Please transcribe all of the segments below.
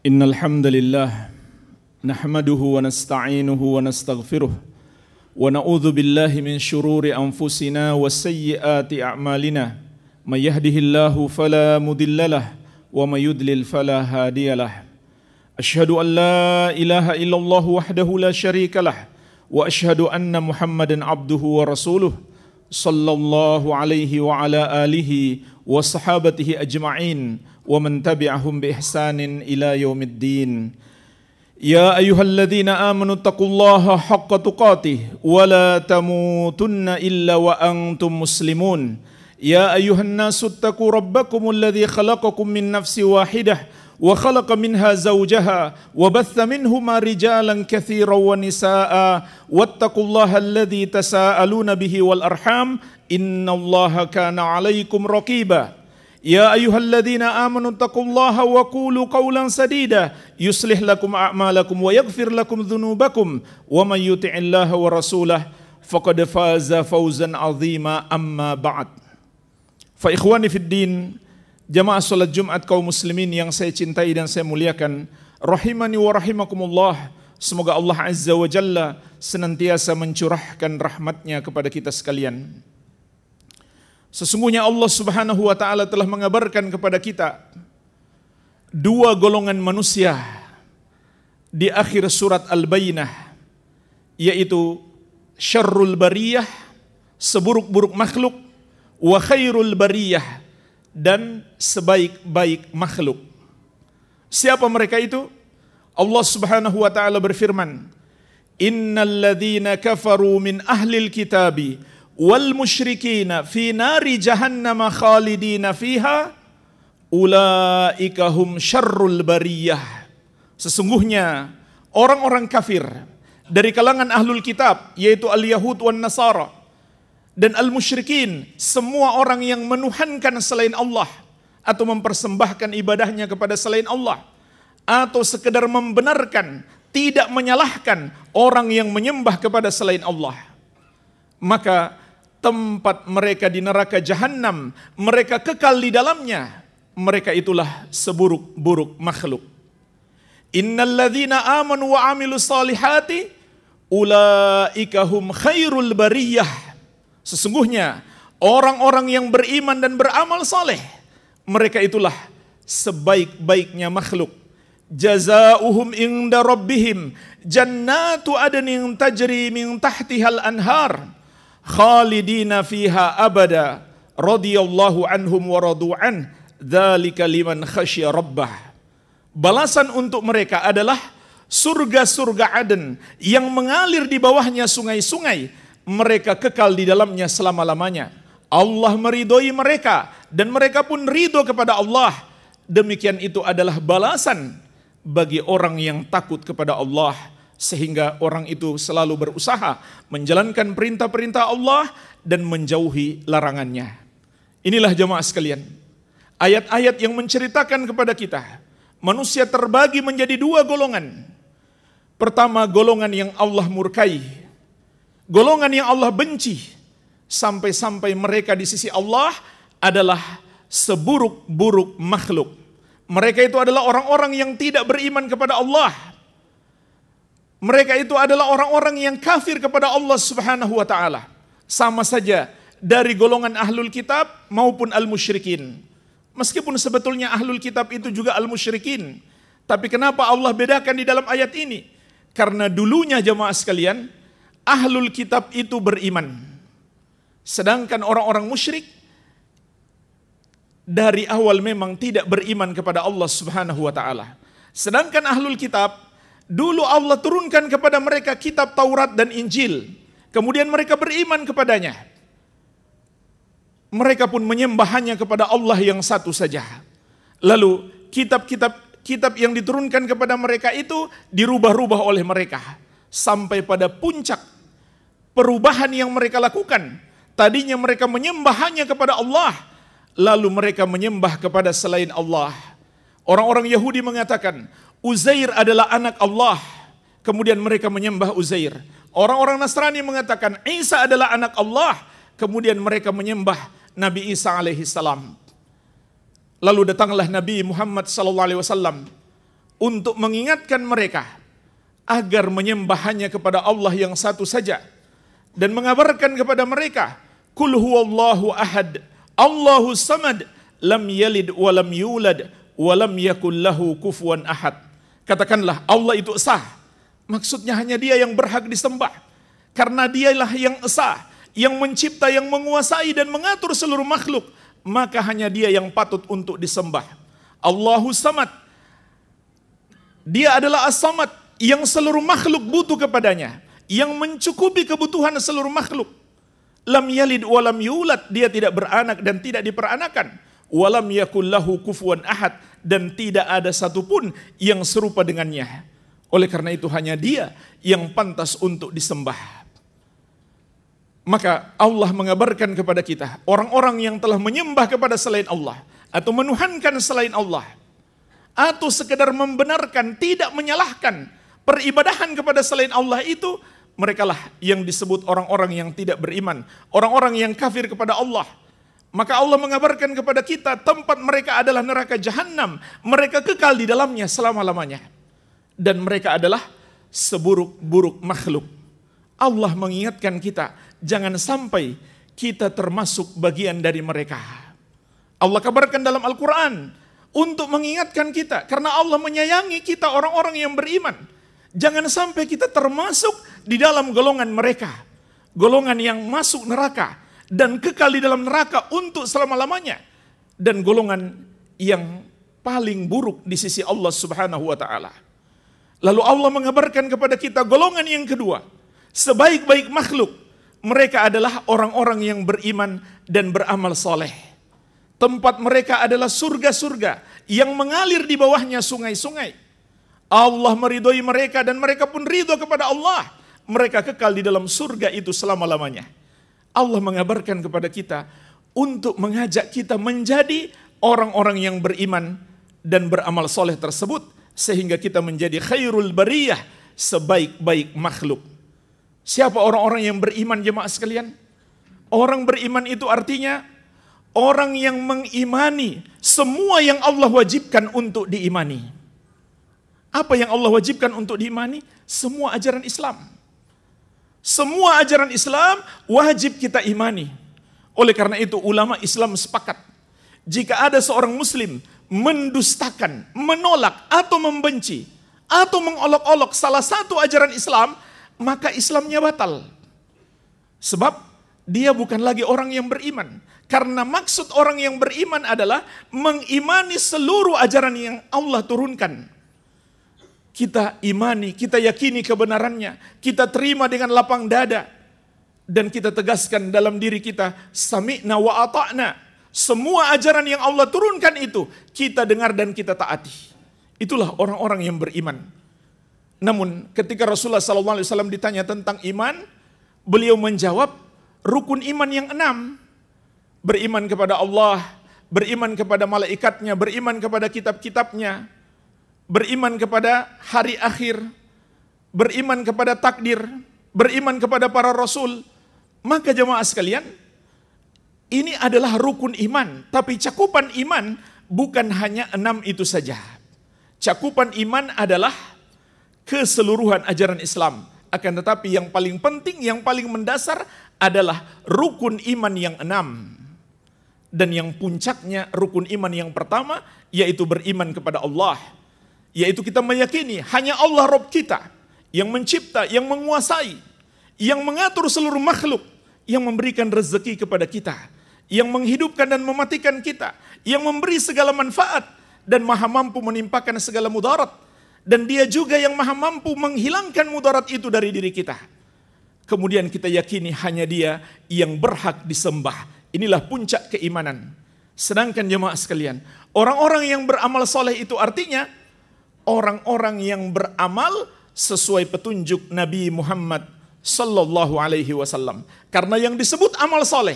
Innal hamdalillah nahmaduhu wa nasta'inuhu wa nastaghfiruh wa na'udzu billahi min shururi anfusina wa sayyiati a'malina may yahdihillahu fala mudhillalah wa may yudlil fala hadiyalah. Asyhadu an la ilaha illallah wahdahu la syarikalah wa asyhadu anna Muhammadan abduhu wa rasuluh sallallahu alaihi wa ala alihi wa sahabatihi ajma'in wa man tabi'ahum bi ihsanin ila yaumiddin. Ya ayyuhalladzina amanu taqullaha haqqa tuqatih wa la tamutunna illa wa antum muslimun. Ya ayyuhan nasu taqu rabbakumul ladzi khalaqakum min nafsin wahidah wa khalaqa minha zawjaha wa batha minhuma rijalan katsiran wa nisaa'a wattaqullaha alladzi tasaaluna bihi wal arham innallaha kana 'alaikum raqiba. Ya ayyuhalladzina amanu taqullaha wa qulu qawlan sadida yuslih lakum a'malakum wa yaghfir lakum dhunubakum wa may yuti'illaha wa rasulahu faqad faza fawzan 'azima amma ba'd. Fa ikhwani fid din, jamaah salat Jumat kaum muslimin yang saya cintai dan saya muliakan, rahimani wa rahimakumullah. Semoga Allah Azza wa Jalla senantiasa mencurahkan rahmatnya kepada kita sekalian. Sesungguhnya Allah Subhanahu wa taala telah mengabarkan kepada kita dua golongan manusia di akhir surat Al-Bayyinah, yaitu syarrul bariyah, seburuk-buruk makhluk, wa khairul bariyah, dan sebaik-baik makhluk. Siapa mereka itu? Allah Subhanahu wa taala berfirman, "Innal ladzina kafaru min ahlil kitabi wal musyrikina fi nari jahannam khalidina fiha ulaika hum syarrul bariyah." Sesungguhnya orang-orang kafir dari kalangan ahlul kitab, yaitu al-Yahud wan Nasara, dan al-musyrikin, semua orang yang menuhankan selain Allah atau mempersembahkan ibadahnya kepada selain Allah, atau sekedar membenarkan, tidak menyalahkan orang yang menyembah kepada selain Allah, maka tempat mereka di neraka jahanam, mereka kekal di dalamnya. Mereka itulah seburuk-buruk makhluk. Innal ladzina amanu wa amilus salihati ulaika hum khairul bariyah. Sesungguhnya orang-orang yang beriman dan beramal saleh, mereka itulah sebaik-baiknya makhluk. Jazaohum inda rabbihim jannatu adnin tajri min tahtihal anhar khalidina fiha abada radhiyallahu anhum wa radu an dzalika liman khasya rabbah. Balasan untuk mereka adalah surga-surga Aden yang mengalir di bawahnya sungai-sungai, mereka kekal di dalamnya selama-lamanya. Allah meridhoi mereka dan mereka pun ridho kepada Allah. Demikian itu adalah balasan bagi orang yang takut kepada Allah, sehingga orang itu selalu berusaha menjalankan perintah-perintah Allah dan menjauhi larangannya. Inilah jemaah sekalian, ayat-ayat yang menceritakan kepada kita manusia terbagi menjadi dua golongan. Pertama, golongan yang Allah murkai, golongan yang Allah benci, sampai-sampai mereka di sisi Allah adalah seburuk-buruk makhluk. Mereka itu adalah orang-orang yang tidak beriman kepada Allah. Mereka itu adalah orang-orang yang kafir kepada Allah Subhanahu wa taala. Sama saja dari golongan ahlul kitab maupun al-musyrikin. Meskipun sebetulnya ahlul kitab itu juga al-musyrikin, tapi kenapa Allah bedakan di dalam ayat ini? Karena dulunya jemaah sekalian, ahlul kitab itu beriman, sedangkan orang-orang musyrik dari awal memang tidak beriman kepada Allah Subhanahu wa taala. Sedangkan ahlul kitab, dulu Allah turunkan kepada mereka kitab Taurat dan Injil, kemudian mereka beriman kepadanya. Mereka pun menyembah hanya kepada Allah yang satu saja. Lalu kitab yang diturunkan kepada mereka itu dirubah-rubah oleh mereka sampai pada puncak perubahan yang mereka lakukan. Tadinya mereka menyembah hanya kepada Allah, lalu mereka menyembah kepada selain Allah. Orang-orang Yahudi mengatakan Uzair adalah anak Allah, kemudian mereka menyembah Uzair. Orang-orang Nasrani mengatakan Isa adalah anak Allah, kemudian mereka menyembah Nabi Isa alaihi salam. Lalu datanglah Nabi Muhammad sallallahu alaihi wasallam untuk mengingatkan mereka agar menyembah hanya kepada Allah yang satu saja, dan mengabarkan kepada mereka, Qul huwallahu ahad, Allahu samad, lam yalid walam yulad, walam yakul lahu kufuwan ahad. Katakanlah Allah itu esa. Maksudnya hanya Dia yang berhak disembah. Karena Dialah yang esa, yang mencipta, yang menguasai dan mengatur seluruh makhluk. Maka hanya Dia yang patut untuk disembah. Allahu samad. Dia adalah as-samad, yang seluruh makhluk butuh kepadanya, yang mencukupi kebutuhan seluruh makhluk. Lam yalid walam yulad, Dia tidak beranak dan tidak diperanakan. Walam yakul lahu kufuwan ahad, dan tidak ada satupun yang serupa dengannya. Oleh karena itu hanya Dia yang pantas untuk disembah. Maka Allah mengabarkan kepada kita, orang-orang yang telah menyembah kepada selain Allah, atau menuhankan selain Allah, atau sekedar membenarkan, tidak menyalahkan peribadahan kepada selain Allah itu, merekalah yang disebut orang-orang yang tidak beriman, orang-orang yang kafir kepada Allah. Maka Allah mengabarkan kepada kita, tempat mereka adalah neraka jahanam, mereka kekal di dalamnya selama-lamanya, dan mereka adalah seburuk-buruk makhluk. Allah mengingatkan kita, jangan sampai kita termasuk bagian dari mereka. Allah kabarkan dalam Al-Quran untuk mengingatkan kita, karena Allah menyayangi kita orang-orang yang beriman. Jangan sampai kita termasuk di dalam golongan mereka, golongan yang masuk neraka dan kekal di dalam neraka untuk selama-lamanya, dan golongan yang paling buruk di sisi Allah Subhanahu wa taala. Lalu Allah mengabarkan kepada kita golongan yang kedua, sebaik-baik makhluk, mereka adalah orang-orang yang beriman dan beramal soleh. Tempat mereka adalah surga-surga yang mengalir di bawahnya sungai-sungai. Allah meridhoi mereka dan mereka pun ridho kepada Allah. Mereka kekal di dalam surga itu selama-lamanya. Allah mengabarkan kepada kita untuk mengajak kita menjadi orang-orang yang beriman dan beramal soleh tersebut, sehingga kita menjadi khairul bariyah, sebaik-baik makhluk. Siapa orang-orang yang beriman, jemaah sekalian? Orang beriman itu artinya orang yang mengimani semua yang Allah wajibkan untuk diimani. Apa yang Allah wajibkan untuk diimani? Semua ajaran Islam. Semua ajaran Islam wajib kita imani. Oleh karena itu ulama Islam sepakat, jika ada seorang muslim mendustakan, menolak atau membenci atau mengolok-olok salah satu ajaran Islam, maka Islamnya batal. Sebab dia bukan lagi orang yang beriman. Karena maksud orang yang beriman adalah mengimani seluruh ajaran yang Allah turunkan. Kita imani, kita yakini kebenarannya, kita terima dengan lapang dada, dan kita tegaskan dalam diri kita, sami'na wa ata'na. Semua ajaran yang Allah turunkan itu kita dengar dan kita taati. Itulah orang-orang yang beriman. Namun ketika Rasulullah SAW ditanya tentang iman, beliau menjawab rukun iman yang 6. Beriman kepada Allah, beriman kepada malaikatnya, beriman kepada kitab-kitabnya, beriman kepada hari akhir, beriman kepada takdir, beriman kepada para rasul. Maka jemaah sekalian, ini adalah rukun iman. Tapi cakupan iman bukan hanya 6 itu saja. Cakupan iman adalah keseluruhan ajaran Islam. Akan tetapi yang paling penting, yang paling mendasar adalah rukun iman yang 6. Dan yang puncaknya rukun iman yang pertama, yaitu beriman kepada Allah. Yaitu kita meyakini hanya Allah Rabb kita, yang mencipta, yang menguasai, yang mengatur seluruh makhluk, yang memberikan rezeki kepada kita, yang menghidupkan dan mematikan kita, yang memberi segala manfaat, dan maha mampu menimpakan segala mudarat. Dan dia juga yang maha mampu menghilangkan mudarat itu dari diri kita. Kemudian kita yakini hanya Dia yang berhak disembah. Inilah puncak keimanan. Sedangkan jemaah sekalian, orang-orang yang beramal soleh itu artinya orang-orang yang beramal sesuai petunjuk Nabi Muhammad sallallahu alaihi wasallam. Karena yang disebut amal soleh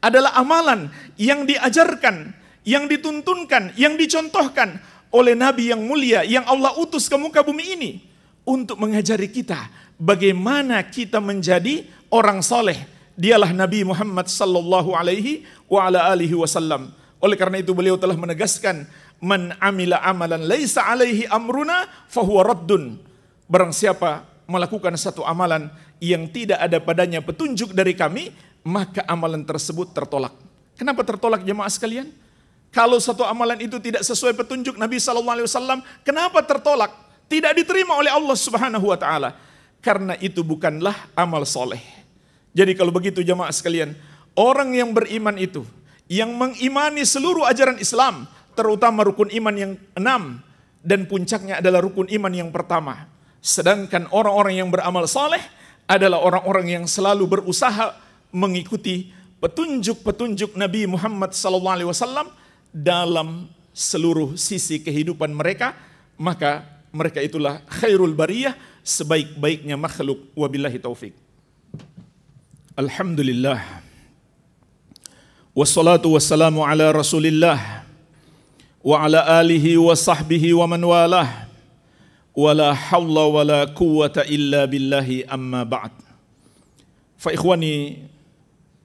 adalah amalan yang diajarkan, yang dituntunkan, yang dicontohkan oleh Nabi yang mulia yang Allah utus ke muka bumi ini untuk mengajari kita bagaimana kita menjadi orang soleh. Dialah Nabi Muhammad sallallahu alaihi wa ala alihi wasallam. Oleh karena itu beliau telah menegaskan, man amila amalan laisa alaihi amruna fahuwa raddun. Barang siapa melakukan satu amalan yang tidak ada padanya petunjuk dari kami, maka amalan tersebut tertolak. Kenapa tertolak jemaah sekalian? Kalau satu amalan itu tidak sesuai petunjuk Nabi SAW, kenapa tertolak? Tidak diterima oleh Allah Subhanahu wa Ta'ala. Karena itu bukanlah amal soleh. Jadi kalau begitu jemaah sekalian, orang yang beriman itu, yang mengimani seluruh ajaran Islam, terutama rukun iman yang 6, dan puncaknya adalah rukun iman yang pertama. Sedangkan orang-orang yang beramal soleh adalah orang-orang yang selalu berusaha mengikuti petunjuk-petunjuk Nabi Muhammad SAW dalam seluruh sisi kehidupan mereka, maka mereka itulah khairul bariyah, sebaik-baiknya makhluk. Wabillahi taufik. Alhamdulillah. Wassalatu wassalamu ala Rasulillah wa ala alihi wa sahbihi wa man walah. Wala hawla wala quwwata illa billahi amma ba'd. Fa ikhwani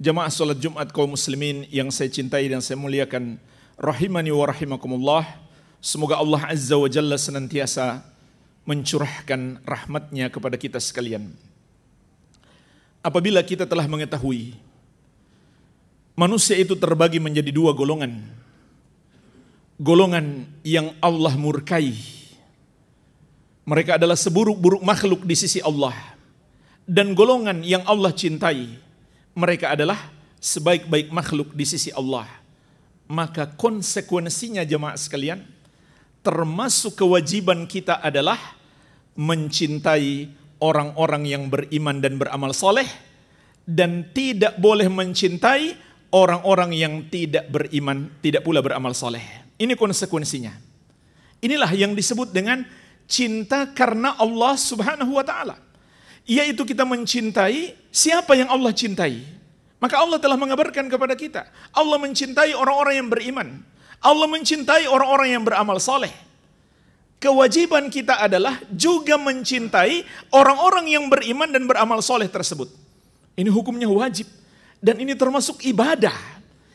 jamaah salat Jumat kaum muslimin yang saya cintai dan saya muliakan, rahimani wa rahimakumullah. Semoga Allah Azza wa Jalla senantiasa mencurahkan rahmatnya kepada kita sekalian. Apabila kita telah mengetahui manusia itu terbagi menjadi dua golongan. Golongan yang Allah murkai. Mereka adalah seburuk-buruk makhluk di sisi Allah. Dan golongan yang Allah cintai, mereka adalah sebaik-baik makhluk di sisi Allah. Maka konsekuensinya jemaah sekalian, termasuk kewajiban kita adalah mencintai orang-orang yang beriman dan beramal soleh, dan tidak boleh mencintai orang-orang yang tidak beriman, tidak pula beramal soleh. Ini konsekuensinya. Inilah yang disebut dengan cinta karena Allah Subhanahu wa Ta'ala. Yaitu kita mencintai siapa yang Allah cintai. Maka Allah telah mengabarkan kepada kita, Allah mencintai orang-orang yang beriman, Allah mencintai orang-orang yang beramal saleh. Kewajiban kita adalah juga mencintai orang-orang yang beriman dan beramal saleh tersebut. Ini hukumnya wajib. Dan ini termasuk ibadah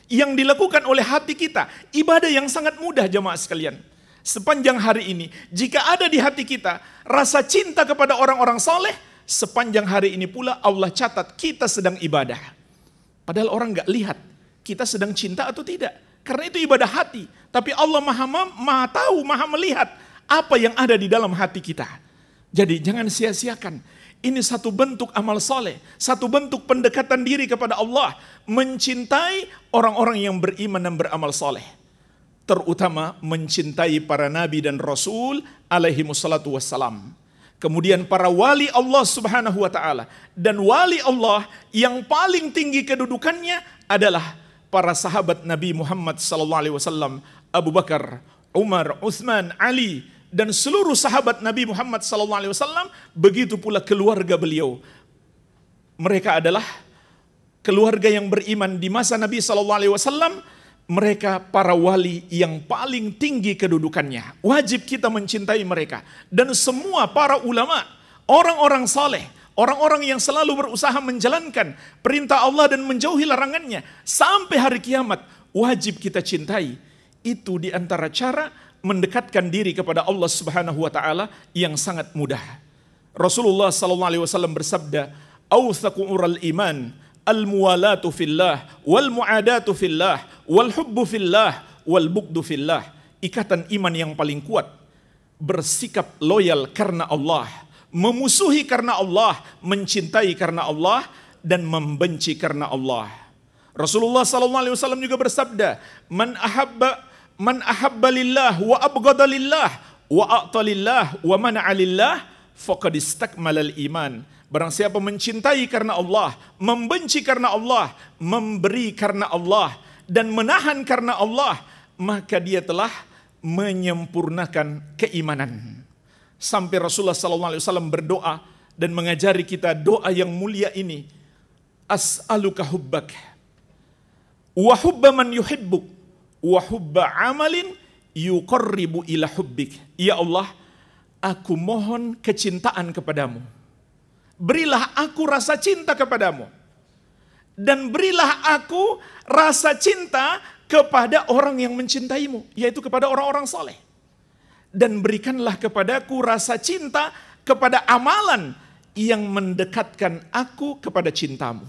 yang dilakukan oleh hati kita. Ibadah yang sangat mudah jemaah sekalian. Sepanjang hari ini, jika ada di hati kita rasa cinta kepada orang-orang saleh, sepanjang hari ini pula Allah catat kita sedang ibadah. Padahal orang nggak lihat kita sedang cinta atau tidak. Karena itu ibadah hati. Tapi Allah maha tahu, maha melihat apa yang ada di dalam hati kita. Jadi jangan sia-siakan. Ini satu bentuk amal soleh, satu bentuk pendekatan diri kepada Allah, mencintai orang-orang yang beriman dan beramal soleh. Terutama mencintai para nabi dan rasul alaihi wassalatu wassalam. Kemudian para wali Allah Subhanahu wa Ta'ala. Dan wali Allah yang paling tinggi kedudukannya adalah para sahabat Nabi Muhammad SAW, Abu Bakar, Umar, Uthman, Ali, dan seluruh sahabat Nabi Muhammad SAW. Begitu pula keluarga beliau. Mereka adalah keluarga yang beriman di masa Nabi SAW. Mereka para wali yang paling tinggi kedudukannya. Wajib kita mencintai mereka. Dan semua para ulama, orang-orang saleh, orang-orang yang selalu berusaha menjalankan perintah Allah dan menjauhi larangannya sampai hari kiamat, wajib kita cintai. Itu di antara cara mendekatkan diri kepada Allah Subhanahu wa Ta'ala yang sangat mudah. Rasulullah SAW bersabda, "Awthaqu ural iman al-muwalatu fillah, wal-mu'adatu fillah, wal-hubbu fillah, wal-bugdu fillah." Ikatan iman yang paling kuat, bersikap loyal karena Allah, memusuhi karena Allah, mencintai karena Allah, dan membenci karena Allah. Rasulullah SAW juga bersabda, Man ahabba lillah, wa abghada lillah, wa a'ta lillah, wa mana'a lillah, faqad istakmalal iman. Barang siapa mencintai karena Allah, membenci karena Allah, memberi karena Allah, dan menahan karena Allah, maka dia telah menyempurnakan keimanan. Sampai Rasulullah SAW berdoa dan mengajari kita doa yang mulia ini. As'aluka hubbak, wa hubba man yuhibbuk, wa hubba amalin yuqarribu ila hubbik. Ya Allah, aku mohon kecintaan kepadamu. Berilah aku rasa cinta kepadamu. Dan berilah aku rasa cinta kepada orang yang mencintaimu, yaitu kepada orang-orang soleh. Dan berikanlah kepadaku rasa cinta kepada amalan yang mendekatkan aku kepada cintamu.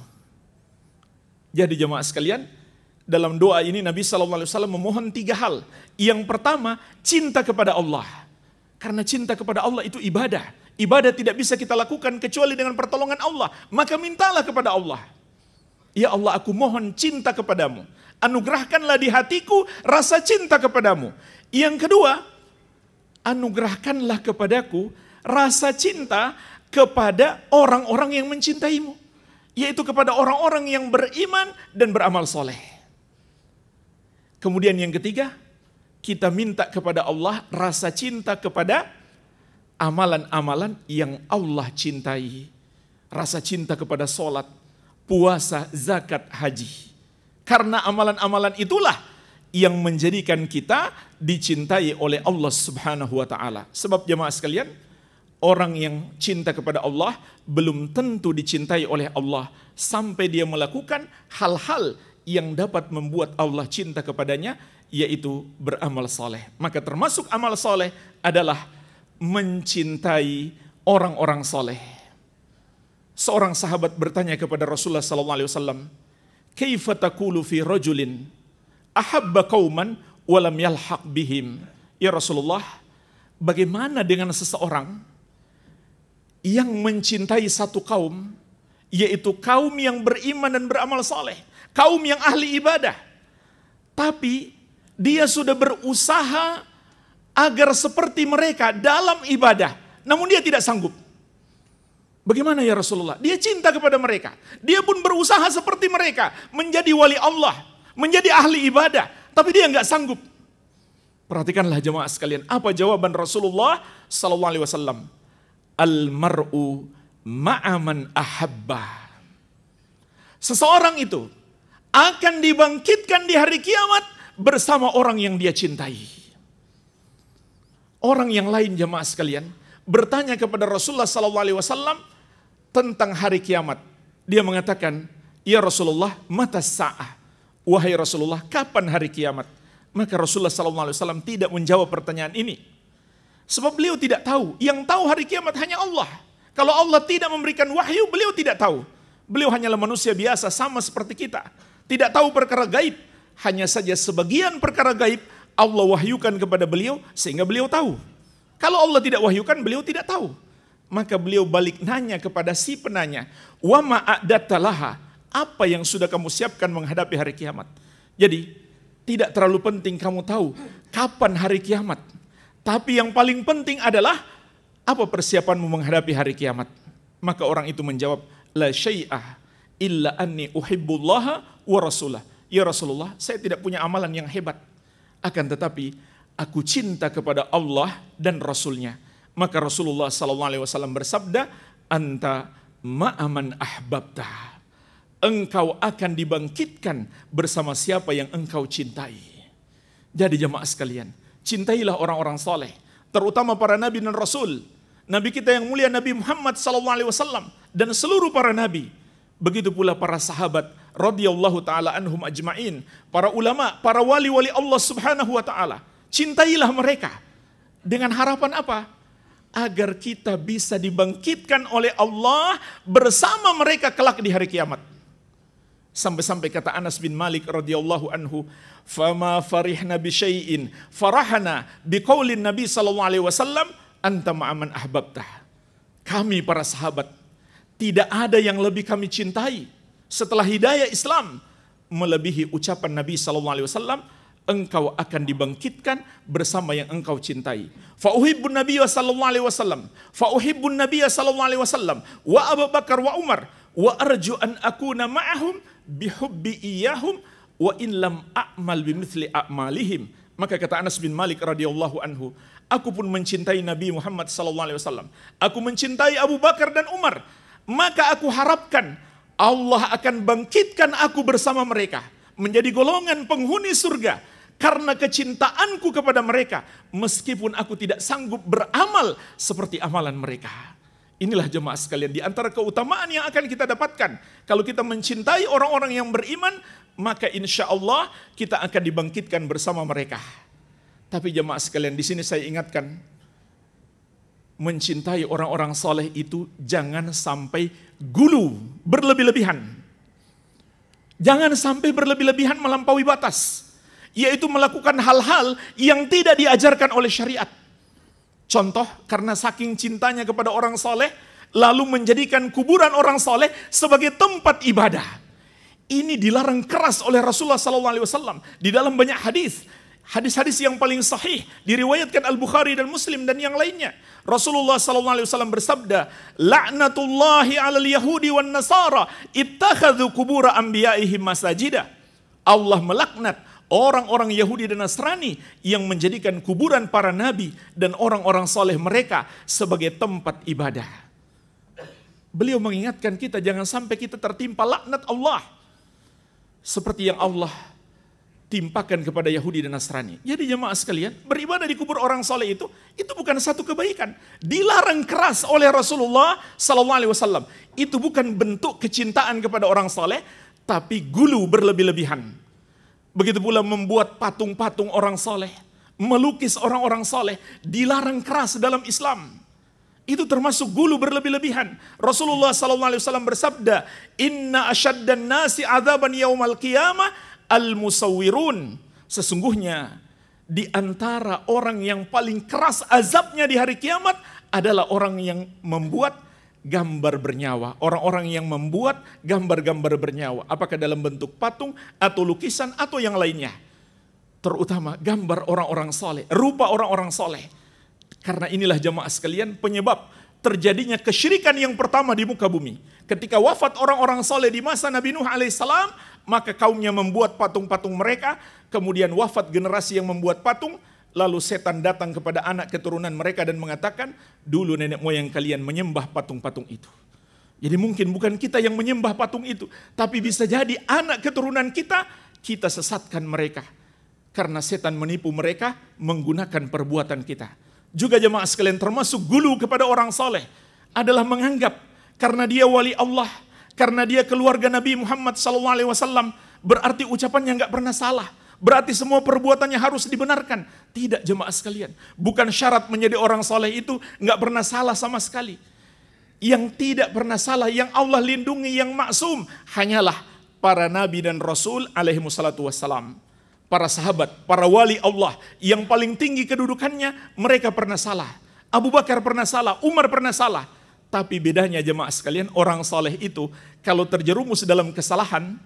Jadi jemaah sekalian, dalam doa ini Nabi SAW memohon 3 hal. Yang pertama, cinta kepada Allah. Karena cinta kepada Allah itu ibadah. Ibadah tidak bisa kita lakukan kecuali dengan pertolongan Allah. Maka mintalah kepada Allah. Ya Allah, aku mohon cinta kepadamu. Anugerahkanlah di hatiku rasa cinta kepadamu. Yang kedua, anugerahkanlah kepadaku rasa cinta kepada orang-orang yang mencintaimu. Yaitu kepada orang-orang yang beriman dan beramal soleh. Kemudian yang ketiga, kita minta kepada Allah rasa cinta kepada amalan-amalan yang Allah cintai. Rasa cinta kepada sholat, puasa, zakat, haji. Karena amalan-amalan itulah yang menjadikan kita dicintai oleh Allah Subhanahu wa taala. Sebab jemaah sekalian, orang yang cinta kepada Allah belum tentu dicintai oleh Allah sampai dia melakukan hal-hal yang dapat membuat Allah cinta kepadanya, yaitu beramal soleh. Maka termasuk amal soleh adalah mencintai orang-orang soleh. Seorang sahabat bertanya kepada Rasulullah SAW, "Kaifa taqulu fi rajulin ahabba qauman wa lam yalhaq bihim?" Ya Rasulullah, bagaimana dengan seseorang yang mencintai satu kaum, yaitu kaum yang beriman dan beramal saleh, kaum yang ahli ibadah, tapi dia sudah berusaha agar seperti mereka dalam ibadah, namun dia tidak sanggup. Bagaimana ya Rasulullah? Dia cinta kepada mereka. Dia pun berusaha seperti mereka. Menjadi wali Allah. Menjadi ahli ibadah. Tapi dia nggak sanggup. Perhatikanlah jemaah sekalian. Apa jawaban Rasulullah SAW? Al-mar'u ma'aman ahabba. Seseorang itu akan dibangkitkan di hari kiamat bersama orang yang dia cintai. Orang yang lain jemaah sekalian bertanya kepada Rasulullah SAW tentang hari kiamat. Dia mengatakan, "Ya Rasulullah, mata sa'ah?" Wahai Rasulullah, kapan hari kiamat? Maka Rasulullah SAW tidak menjawab pertanyaan ini. Sebab beliau tidak tahu. Yang tahu hari kiamat hanya Allah. Kalau Allah tidak memberikan wahyu, beliau tidak tahu. Beliau hanyalah manusia biasa, sama seperti kita. Tidak tahu perkara gaib. Hanya saja sebagian perkara gaib Allah wahyukan kepada beliau sehingga beliau tahu. Kalau Allah tidak wahyukan, beliau tidak tahu. Maka beliau balik nanya kepada si penanya, "Wa ma a'dattalaha?" Apa yang sudah kamu siapkan menghadapi hari kiamat? Jadi, tidak terlalu penting kamu tahu kapan hari kiamat. Tapi yang paling penting adalah apa persiapanmu menghadapi hari kiamat? Maka orang itu menjawab, "La syai'ah illa anni uhibbullaha wa rasulah." Ya Rasulullah, saya tidak punya amalan yang hebat. Akan tetapi aku cinta kepada Allah dan Rasulnya. Maka Rasulullah SAW bersabda, "Anta ma'aman ahbabta." Engkau akan dibangkitkan bersama siapa yang engkau cintai. Jadi jemaah sekalian, cintailah orang-orang soleh, terutama para nabi dan rasul. Nabi kita yang mulia Nabi Muhammad SAW dan seluruh para nabi. Begitu pula para sahabat radhiyallahu taala anhum ajmain, para ulama, para wali-wali Allah Subhanahu wa taala. Cintailah mereka. Dengan harapan apa? Agar kita bisa dibangkitkan oleh Allah bersama mereka kelak di hari kiamat. Sampai-sampai kata Anas bin Malik radhiyallahu anhu, "Fama farihna bi syai'in farahana bi qaulin Nabi sallallahu alaihi wasallam, anta ma'aman ahbabtah." Kami para sahabat, tidak ada yang lebih kami cintai setelah hidayah Islam melebihi ucapan Nabi sallallahu alaihi wasallam, engkau akan dibangkitkan bersama yang engkau cintai. Fa uhibbun nabiyya sallallahu alaihi wasallam, fa uhibbun nabiyya sallallahu alaihi wasallam wa Abu Bakar wa Umar wa arju an akuna ma'ahum bihubbi iyahum wa in lam a'mal bimithli a'malihim. Maka kata Anas bin Malik radhiyallahu anhu, aku pun mencintai Nabi Muhammad sallallahu alaihi wasallam. Aku mencintai Abu Bakar dan Umar. Maka aku harapkan Allah akan bangkitkan aku bersama mereka menjadi golongan penghuni surga karena kecintaanku kepada mereka, meskipun aku tidak sanggup beramal seperti amalan mereka. Inilah jemaah sekalian, di antara keutamaan yang akan kita dapatkan kalau kita mencintai orang-orang yang beriman, maka insya Allah kita akan dibangkitkan bersama mereka. Tapi jemaah sekalian, di sini saya ingatkan, mencintai orang-orang soleh itu jangan sampai gulu, berlebih-lebihan. Jangan sampai berlebih-lebihan melampaui batas, yaitu melakukan hal-hal yang tidak diajarkan oleh syariat. Contoh, karena saking cintanya kepada orang soleh, lalu menjadikan kuburan orang soleh sebagai tempat ibadah. Ini dilarang keras oleh Rasulullah SAW di dalam banyak hadis. Hadis-hadis yang paling sahih diriwayatkan Al-Bukhari dan Muslim dan yang lainnya. Rasulullah SAW bersabda, "La'natullahi 'alal yahudi wan nasara ittakhadhu qubura anbiya'ihim masajida." Allah melaknat orang-orang Yahudi dan Nasrani yang menjadikan kuburan para nabi dan orang-orang soleh mereka sebagai tempat ibadah. Beliau mengingatkan kita jangan sampai kita tertimpa laknat Allah seperti yang Allah timpakan kepada Yahudi dan Nasrani. Jadi jemaah sekalian, beribadah di kubur orang soleh itu bukan satu kebaikan. Dilarang keras oleh Rasulullah SAW. Itu bukan bentuk kecintaan kepada orang soleh, tapi gulu berlebih-lebihan. Begitu pula membuat patung-patung orang soleh, melukis orang-orang soleh, dilarang keras dalam Islam. Itu termasuk gulu berlebih-lebihan. Rasulullah SAW bersabda, "Inna asyaddan nasi adzaban yaumal qiyamah al-musawwirun." Sesungguhnya di antara orang yang paling keras azabnya di hari kiamat adalah orang yang membuat gambar bernyawa. Orang-orang yang membuat gambar-gambar bernyawa. Apakah dalam bentuk patung atau lukisan atau yang lainnya. Terutama gambar orang-orang soleh, rupa orang-orang soleh. Karena inilah jemaah sekalian penyebab terjadinya kesyirikan yang pertama di muka bumi. Ketika wafat orang-orang soleh di masa Nabi Nuh alaihissalam, maka kaumnya membuat patung-patung mereka, kemudian wafat generasi yang membuat patung, lalu setan datang kepada anak keturunan mereka dan mengatakan, dulu nenek moyang kalian menyembah patung-patung itu. Jadi mungkin bukan kita yang menyembah patung itu, tapi bisa jadi anak keturunan kita sesatkan mereka. Karena setan menipu mereka menggunakan perbuatan kita. Juga jemaah sekalian termasuk gulu kepada orang soleh adalah menganggap karena dia wali Allah, karena dia keluarga Nabi Muhammad SAW, berarti ucapannya nggak pernah salah. Berarti semua perbuatannya harus dibenarkan. Tidak jemaah sekalian. Bukan syarat menjadi orang soleh itu nggak pernah salah sama sekali. Yang tidak pernah salah, yang Allah lindungi, yang maksum, hanyalah para nabi dan rasul alaihi wassalatu wassalam. Para sahabat, para wali Allah yang paling tinggi kedudukannya, mereka pernah salah. Abu Bakar pernah salah, Umar pernah salah. Tapi bedanya jemaah sekalian, orang saleh itu kalau terjerumus dalam kesalahan,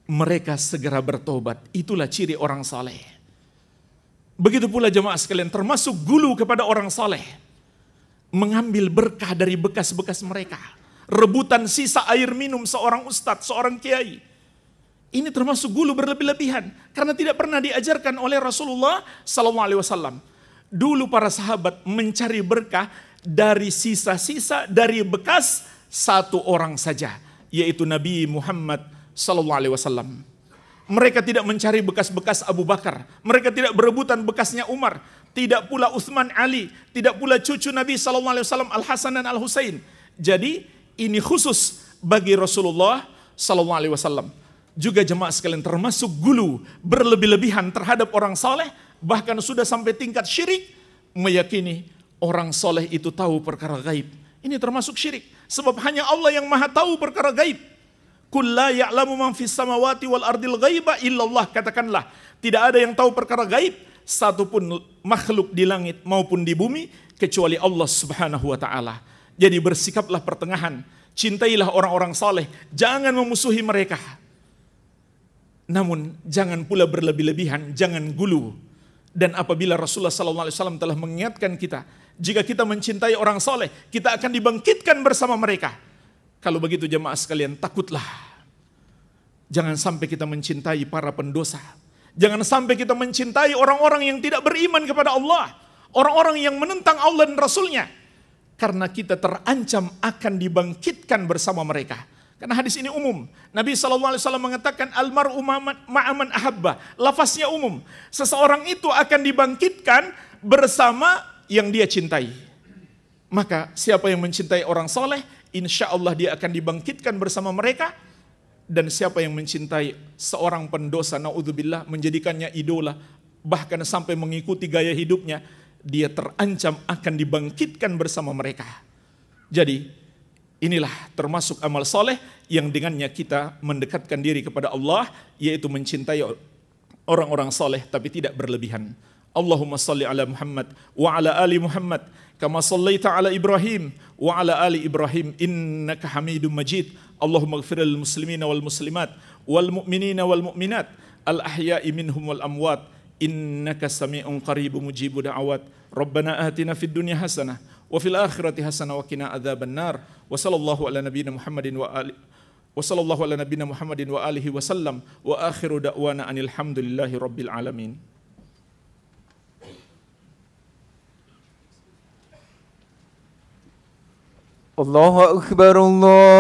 mereka segera bertobat. Itulah ciri orang saleh. Begitu pula jemaah sekalian, termasuk gulu kepada orang saleh. Mengambil berkah dari bekas-bekas mereka. Rebutan sisa air minum seorang ustadz, seorang kiai. Ini termasuk gulu berlebih-lebihan karena tidak pernah diajarkan oleh Rasulullah SAW. Dulu para sahabat mencari berkah dari sisa-sisa dari bekas satu orang saja, yaitu Nabi Muhammad SAW. Mereka tidak mencari bekas-bekas Abu Bakar, mereka tidak berebutan bekasnya Umar, tidak pula Utsman, Ali, tidak pula cucu Nabi SAW Al Hasan dan Al Husain. Jadi ini khusus bagi Rasulullah SAW. Juga jemaah sekalian termasuk gulu berlebih-lebihan terhadap orang saleh, bahkan sudah sampai tingkat syirik, meyakini orang saleh itu tahu perkara gaib. Ini termasuk syirik, sebab hanya Allah yang maha tahu perkara gaib. Qul la ya'lamu man fis samawati wal ardil ghaiba illallah, katakanlah tidak ada yang tahu perkara gaib satupun makhluk di langit maupun di bumi kecuali Allah Subhanahu wa taala. Jadi bersikaplah pertengahan, cintailah orang-orang saleh, jangan memusuhi mereka. Namun jangan pula berlebih-lebihan, jangan gulu. Dan apabila Rasulullah SAW telah mengingatkan kita, jika kita mencintai orang soleh, kita akan dibangkitkan bersama mereka. Kalau begitu jemaah sekalian, takutlah. Jangan sampai kita mencintai para pendosa. Jangan sampai kita mencintai orang-orang yang tidak beriman kepada Allah. Orang-orang yang menentang Allah dan Rasulnya. Karena kita terancam akan dibangkitkan bersama mereka. Karena hadis ini umum. Nabi SAW mengatakan almar'u ma'aman ahabba. Lafaznya umum. Seseorang itu akan dibangkitkan bersama yang dia cintai. Maka siapa yang mencintai orang soleh, insya Allah dia akan dibangkitkan bersama mereka. Dan siapa yang mencintai seorang pendosa, naudzubillah, menjadikannya idola, bahkan sampai mengikuti gaya hidupnya, dia terancam akan dibangkitkan bersama mereka. Jadi inilah termasuk amal soleh yang dengannya kita mendekatkan diri kepada Allah, yaitu mencintai orang-orang soleh tapi tidak berlebihan. Allahumma salli ala Muhammad wa ala ali Muhammad kama sallaita ala Ibrahim wa ala ali Ibrahim innaka Hamidum Majid. Allahumma ighfir lil muslimina wal muslimat wal mu'minina wal mu'minat al ahya'i minhum wal amwat innaka sami'un qaribun mujibud da'awat. Rabbana atina fid dunya hasanah wa fil akhirati hasanah wa qina adzabannar. Wa sallallahu ala nabiyyina Muhammadin wa ali wa sallallahu ala nabiyyina Muhammadin wa alihi wa sallam wa akhiru da'wana anil hamdulillahi rabbil alamin. Allahu akbar Allah.